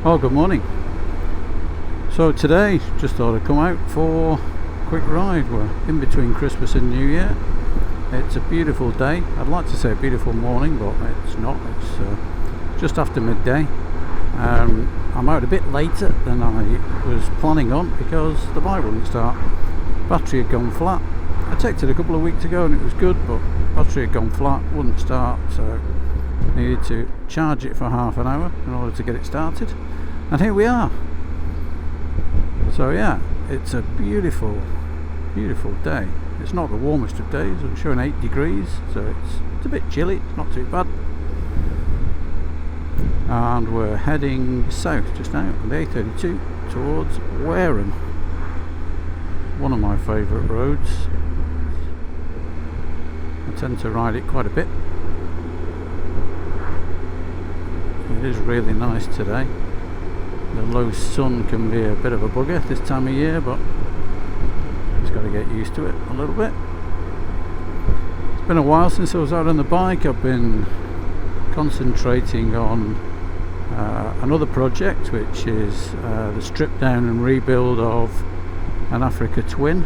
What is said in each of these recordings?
Oh, good morning. So today, just thought I'd come out for a quick ride. We're in between Christmas and New Year. It's a beautiful day. I'd like to say a beautiful morning, but it's not. It's just after midday. I'm out a bit later than I was planning on because the bike wouldn't start. Battery had gone flat. I checked it a couple of weeks ago and it was good, but battery had gone flat, wouldn't start, so needed to charge it for half an hour in order to get it started. And here we are. So yeah, it's a beautiful, beautiful day. It's not the warmest of days. It's showing 8 degrees, so it's a bit chilly. It's not too bad. And we're heading south just now on the A32 towards Wareham. One of my favourite roads. I tend to ride it quite a bit. It is really nice today. The low sun can be a bit of a bugger this time of year, but just got to get used to it a little bit. It's been a while since I was out on the bike. I've been concentrating on another project, which is the strip down and rebuild of an Africa Twin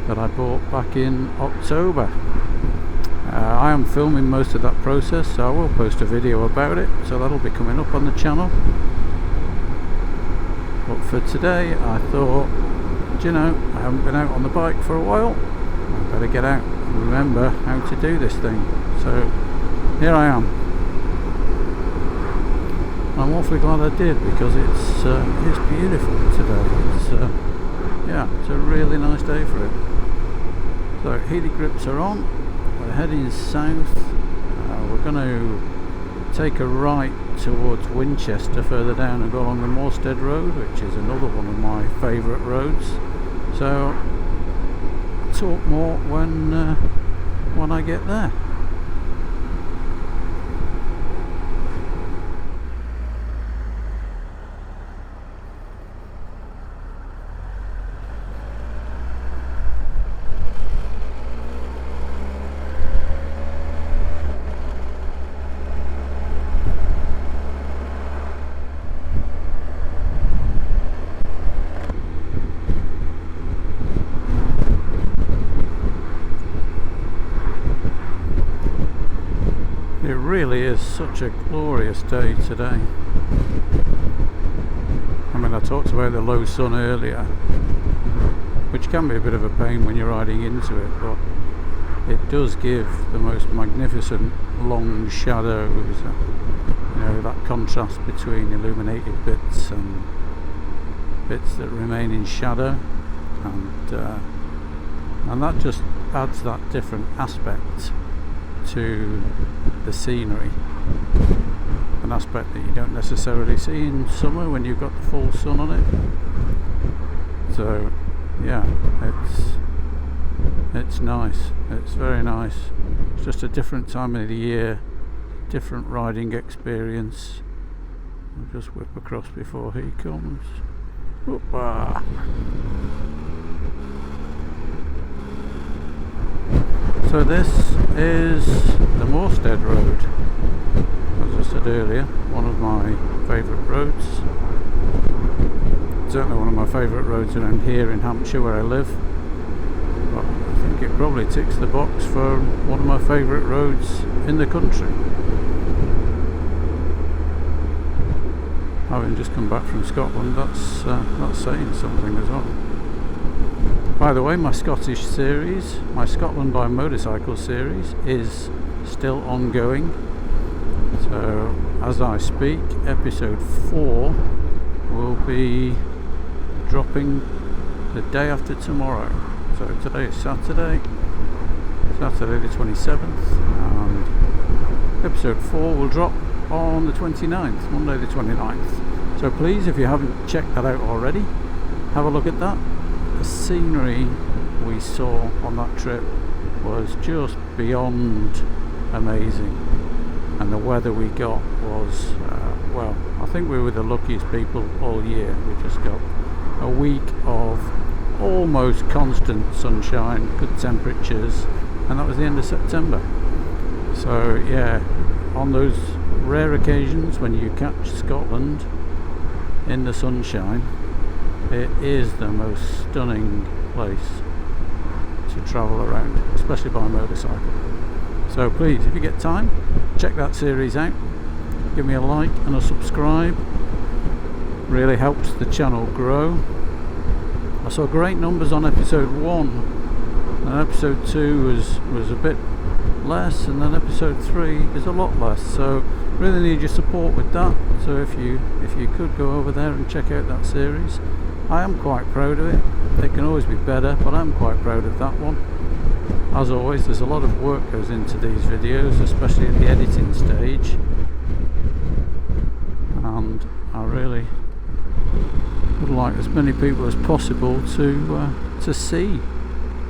that I bought back in October. I am filming most of that process, so I will post a video about it, so that'll be coming up on the channel. But for today I thought, you know, I haven't been out on the bike for a while, I better get out and remember how to do this thing. So here I am. I'm awfully glad I did, because it's beautiful today. Yeah, it's a really nice day for it. So heated grips are on. We're heading south. We're going to take a right towards Winchester further down and go along the Morestead Road, which is another one of my favourite roads. So I'll talk more when I get there. It really is such a glorious day today. I mean, I talked about the low sun earlier, which can be a bit of a pain when you're riding into it, but it does give the most magnificent long shadows, you know, that contrast between illuminated bits and bits that remain in shadow, and that just adds that different aspect to the scenery, an aspect that you don't necessarily see in summer when you've got the full sun on it. So yeah, it's nice, it's very nice. It's just a different time of the year, different riding experience. I'll just whip across before he comes. Whoop-ah. So this is the Morestead Road, as I said earlier, one of my favourite roads. Certainly one of my favourite roads around here in Hampshire where I live, but I think it probably ticks the box for one of my favourite roads in the country. Having just come back from Scotland, that's saying something as well. By the way, my Scottish series, my Scotland by Motorcycle series, is still ongoing. So as I speak, episode 4 will be dropping the day after tomorrow. So today is Saturday the 27th, and episode 4 will drop on the 29th, Monday the 29th. So please, if you haven't checked that out already, have a look at that. The scenery we saw on that trip was just beyond amazing, and the weather we got was well, I think we were the luckiest people all year. We just got a week of almost constant sunshine, good temperatures, and that was the end of September. So yeah, on those rare occasions when you catch Scotland in the sunshine, it is the most stunning place to travel around, especially by motorcycle. So please, if you get time, check that series out, give me a like and a subscribe, really helps the channel grow. I saw great numbers on episode 1, and episode 2 was a bit less, and then episode 3 is a lot less, so really need your support with that. So if you could go over there and check out that series, I am quite proud of it. It can always be better, but I'm quite proud of that one. As always, there's a lot of work goes into these videos, especially at the editing stage, and I really would like as many people as possible to see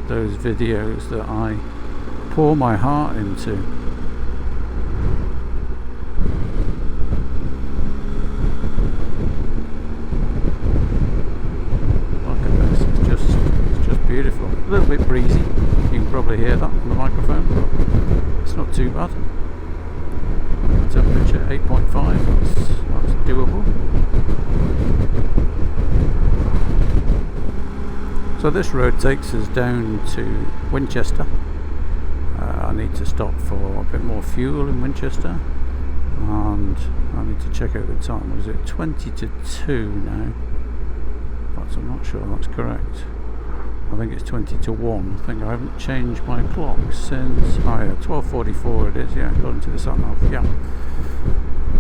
those videos that I pour my heart into. Look at this, it's just beautiful. A little bit breezy, you can probably hear that on the microphone, but it's not too bad. Temperature 8.5, that's doable. So this road takes us down to Winchester. I need to stop for a bit more fuel in Winchester, and I need to check out the time. Was it 20 to 2 now? But I'm not sure that's correct. I think it's 20 to 1. I think I haven't changed my clock since 12:44 it is, yeah, according to the sat nav. Yeah.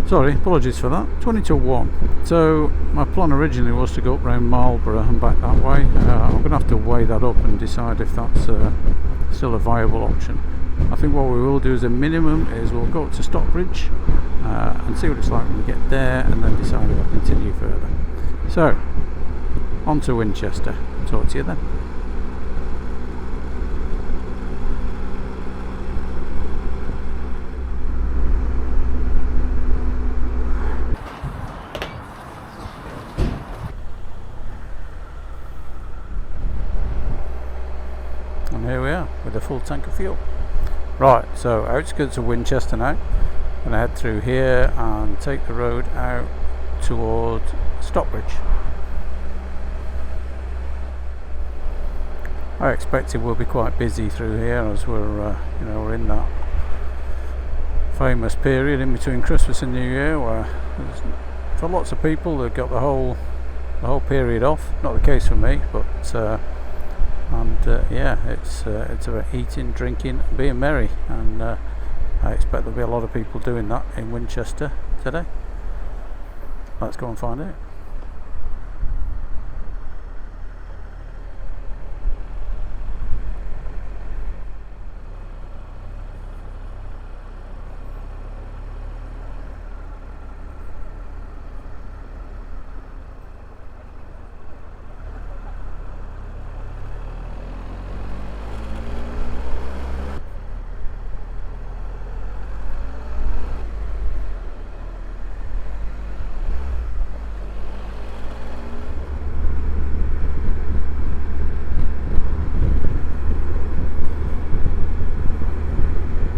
Sorry, apologies for that. 20 to 1. So my plan originally was to go up round Marlborough and back that way. I'm going to have to weigh that up and decide if that's still a viable option. I think what we will do as a minimum is we'll go up to Stockbridge and see what it's like when we get there, and then decide if I continue further. So, on to Winchester. Talk to you then. And here we are with a full tank of fuel. Right, so outskirts of Winchester now. I'm going to head through here and take the road out toward Stockbridge. I expect it will be quite busy through here as we're in that famous period in between Christmas and New Year, where for lots of people they've got the whole period off. Not the case for me, but it's about eating, drinking, and being merry, and I expect there'll be a lot of people doing that in Winchester today. Let's go and find out.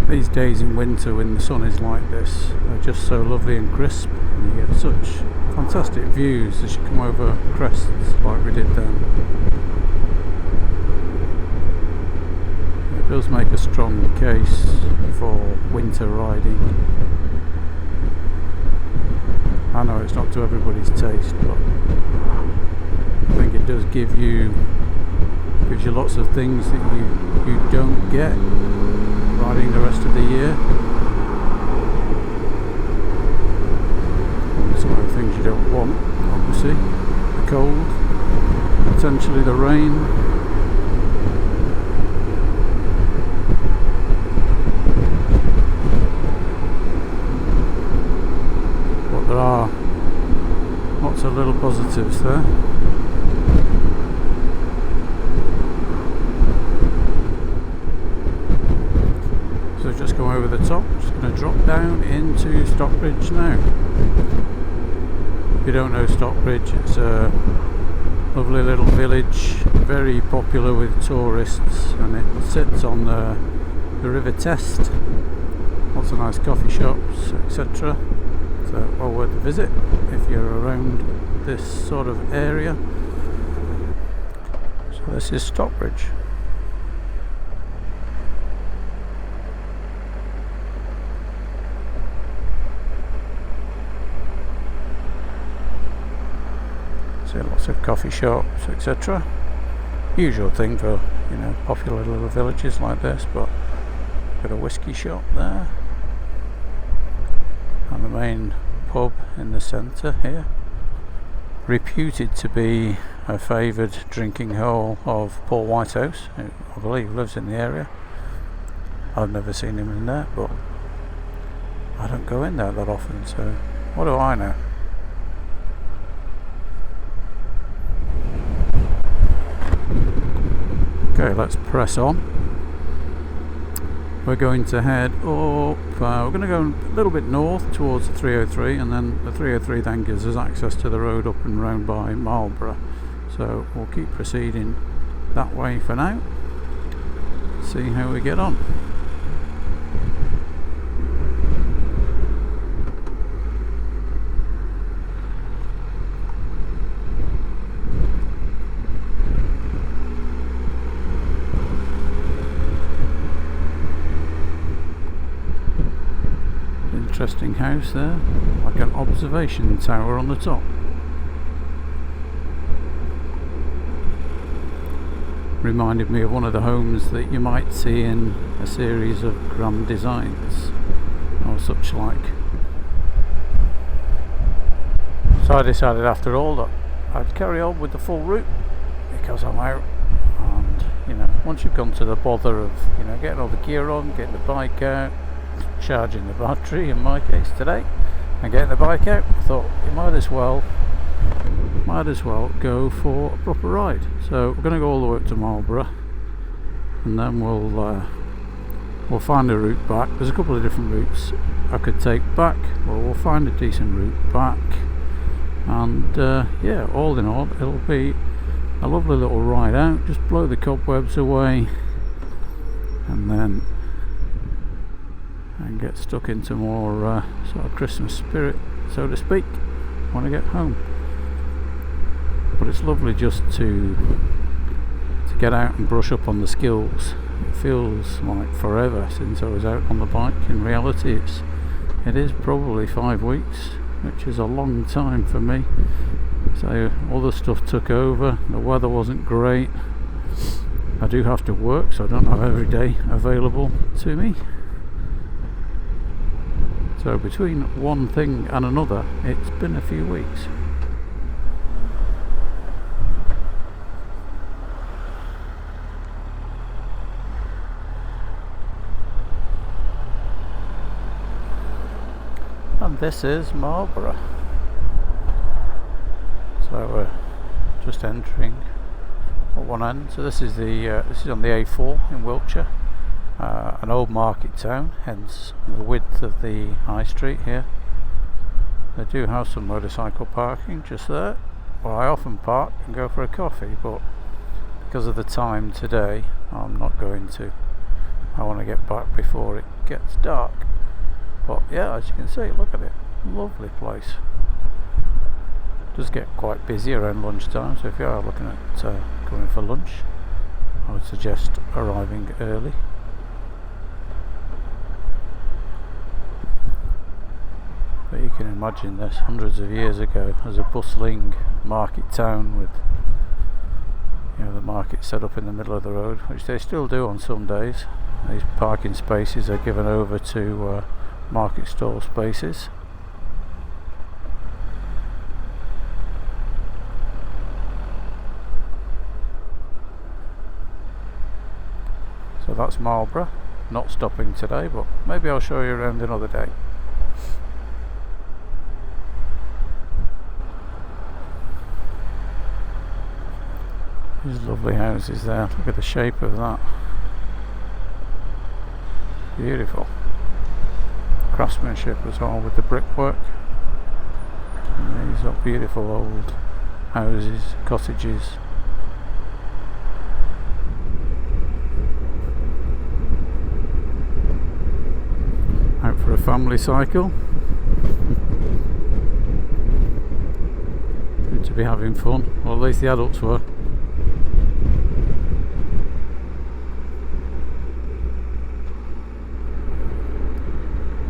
These days in winter when the sun is like this are just so lovely and crisp, and you get such fantastic views as you come over crests like we did then. It does make a strong case for winter riding. I know it's not to everybody's taste, but I think it does gives you lots of things that you don't get riding the rest of the year. And some of the things you don't want, obviously, the cold, potentially the rain. But there are lots of little positives there. Just go over the top, just going to drop down into Stockbridge now. If you don't know Stockbridge, it's a lovely little village, very popular with tourists, and it sits on the River Test. Lots of nice coffee shops, etc. So well worth a visit if you're around this sort of area. So this is Stockbridge. See lots of coffee shops, etc. Usual thing for, you know, popular little villages like this, but got a whiskey shop there. And the main pub in the centre here, reputed to be a favoured drinking hole of Paul Whitehouse, who I believe lives in the area. I've never seen him in there, but I don't go in there that often, so what do I know? Okay, let's press on. We're going to head up, we're going to go a little bit north towards the 303, and then the 303 then gives us access to the road up and round by Marlborough. So we'll keep proceeding that way for now, see how we get on. Interesting house there, like an observation tower on the top. Reminded me of one of the homes that you might see in a series of Grand Designs or such like. So I decided after all that I'd carry on with the full route because I'm out, and you know, once you've gone to the bother of, you know, getting all the gear on, getting the bike out, charging the battery in my case today, and getting the bike out, I thought you might as well go for a proper ride. So we're going to go all the way up to Marlborough, and then we'll find a route back. There's a couple of different routes I could take back, or we'll find a decent route back, and yeah, all in all it'll be a lovely little ride out, just blow the cobwebs away, and then get stuck into more sort of Christmas spirit, so to speak, when I get home. But it's lovely just to get out and brush up on the skills. It feels like forever since I was out on the bike. In reality it is probably 5 weeks, which is a long time for me. So other stuff took over, the weather wasn't great, I do have to work, so I don't have every day available to me. So between one thing and another, it's been a few weeks. And this is Marlborough. So we're just entering at one end. So this is on the A4 in Wiltshire. An old market town, hence the width of the high street here. They do have some motorcycle parking just there. Well, I often park and go for a coffee, but because of the time today, I'm not going to. I want to get back before it gets dark. But yeah, as you can see, look at it, lovely place. Does get quite busy around lunchtime, so if you are looking at going for lunch, I would suggest arriving early. But you can imagine this hundreds of years ago as a bustling market town with, you know, the market set up in the middle of the road, which they still do on some days. These parking spaces are given over to market stall spaces. So that's Marlborough. Not stopping today, but maybe I'll show you around another day. These lovely houses there, look at the shape of that. Beautiful. Craftsmanship as well with the brickwork. And these are beautiful old houses, cottages. Out for a family cycle. Good be having fun, or at least the adults were.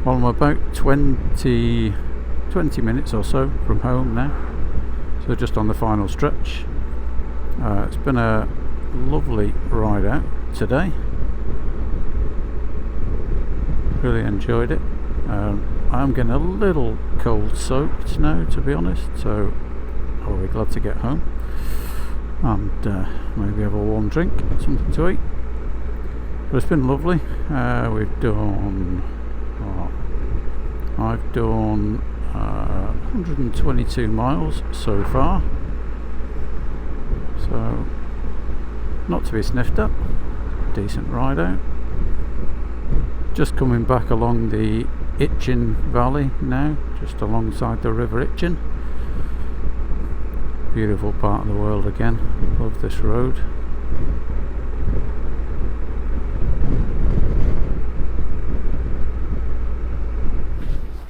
Well, I'm about 20 minutes or so from home now, so just on the final stretch. It's been a lovely ride out today. Really enjoyed it. I'm getting a little cold soaked now, to be honest, so I'll be glad to get home and maybe have a warm drink, something to eat. But it's been lovely. I've done 122 miles so far, so not to be sniffed at. Decent ride out. Just coming back along the Itchen Valley now, just alongside the River Itchen. Beautiful part of the world again. Love this road.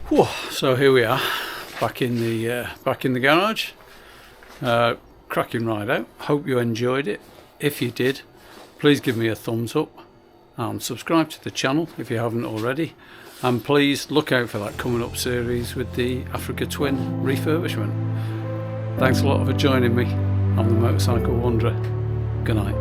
Whew, so here we are, back in the garage. Cracking ride out. Hope you enjoyed it. If you did, please give me a thumbs up and subscribe to the channel if you haven't already. And please look out for that coming up series with the Africa Twin refurbishment. Thanks a lot for joining me on the Motorcycle Wanderer. Good night.